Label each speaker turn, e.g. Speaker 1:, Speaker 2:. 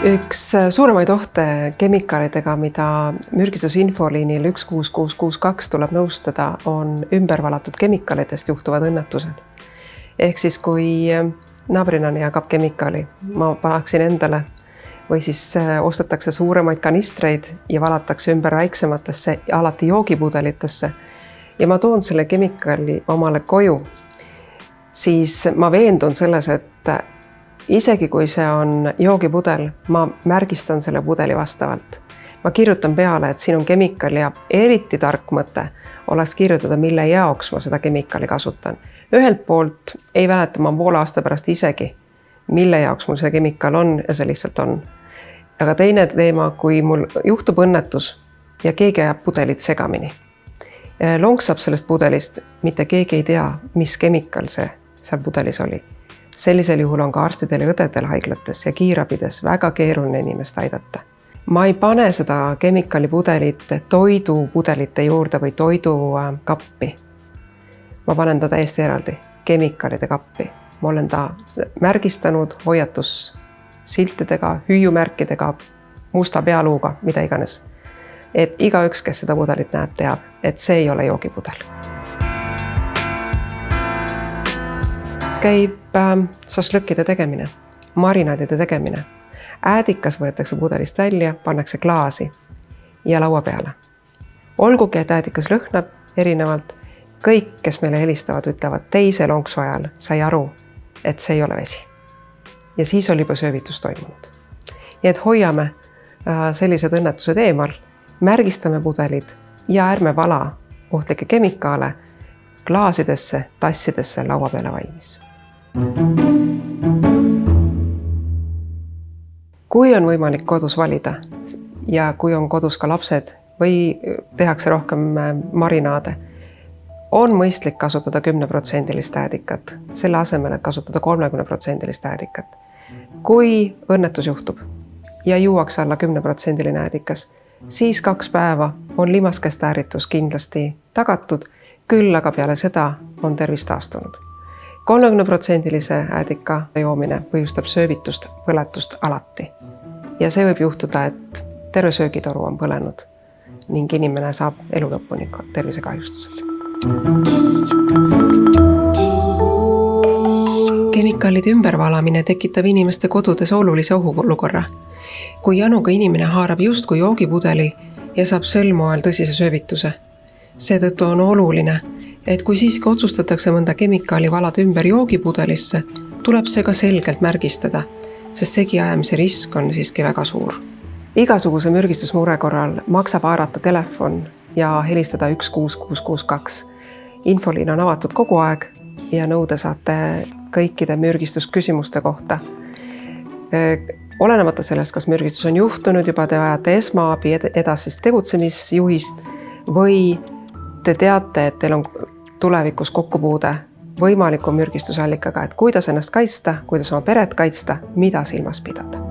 Speaker 1: Üks suuremaid ohte kemikaalidega, mida mürgistusinfoliinil 16662 tuleb nõustada, on ümbervalatud kemikaalidest juhtuvad õnnetused. Ehk siis, kui naabrinani jagab kemikaali, ma palaksin endale või siis ostetakse suuremaid kanistreid ja valatakse ümber väiksematesse, alati joogipudelitesse ja ma toon selle kemikaali omale koju, siis ma veendun selles, et isegi kui see on joogipudel, ma märgistan selle pudeli vastavalt. Ma kirjutan peale, et siin on kemikaal ja eriti tark mõte oleks kirjutada, mille jaoks ma seda kemikaali kasutan. Ühelt poolt ei mäleta ma poole aasta pärast isegi, mille jaoks mul see kemikaal on ja see lihtsalt on. Aga teine teema, kui mul juhtub õnnetus ja keegi ajab pudelit segamini. Lonksab sellest pudelist, mitte keegi ei tea, mis kemikaal see seal pudelis oli. Sellisel juhul on ka arstidel ja õdedel haiglates ja kiirabides väga keeruline inimest aidata. Ma ei pane seda kemikaalipudelit toidupudelite juurde või toidukappi. Ma panen ta täiesti eraldi, kemikaalide kappi. Ma olen ta märgistanud hoiatussiltidega, hüüumärkidega, musta pealuuga, mida iganes. Et igaüks, kes seda pudelit näeb, teab, et see ei ole joogipudel. Käib šašlõkkide tegemine, marinaadide tegemine. Äädikas võetakse pudelist välja, pannakse klaasi ja laua peale. Olgugi, et äädikas lõhnab erinevalt, kõik, kes meile helistavad, ütlevad teise lonksu ajal, sai aru, et see ei ole vesi. Ja siis oli juba söövitus toimunud. Nii et hoiame sellised õnnetused eemal, märgistame pudelid ja ärme vala ohtlikke kemikaale klaasidesse, tassidesse, laua peale valmis. Kui on võimalik kodus valida ja kui on kodus ka lapsed või tehakse rohkem marinaade, on mõistlik kasutada 10% äädikat, selle asemel, et kasutada 30% äädikat. Kui õnnetus juhtub ja juuaks alla 10% äädikas, siis 2 päeva on limaskeste ääritus kindlasti tagatud, küll aga peale seda on tervis taastunud. 30% äädika joomine põhjustab söövitust, põletust alati. Ja see võib juhtuda, et terve söögitoru on põlenud ning inimene saab elu lõpuni tervisekahjustused. Kemikaalide ümbervalamine tekitab inimeste kodudes olulise ohuolukorra. Kui januga inimene haarab justkui joogipudeli ja saab sõlmu ajal tõsise söövituse. Seetõttu on oluline, et kui siiski otsustatakse mõnda kemikaali valada ümber joogipudelisse, tuleb see ka selgelt märgistada, sest segiajamise risk on siiski väga suur. Igasuguse mürgistusmure korral maksab haarata telefon ja helistada 16662. Infoliin on avatud kogu aeg ja nõude saate kõikide mürgistusküsimuste kohta. Olenemata sellest, kas mürgistus on juhtunud, juba te vajate esmaabi edasist tegutsemisjuhist või te teate, et teil on tulevikus kokkupuude võimaliku mürgistusallikaga, et kuidas ennast kaitsta, kuidas oma peret kaitsta, mida silmas pidada.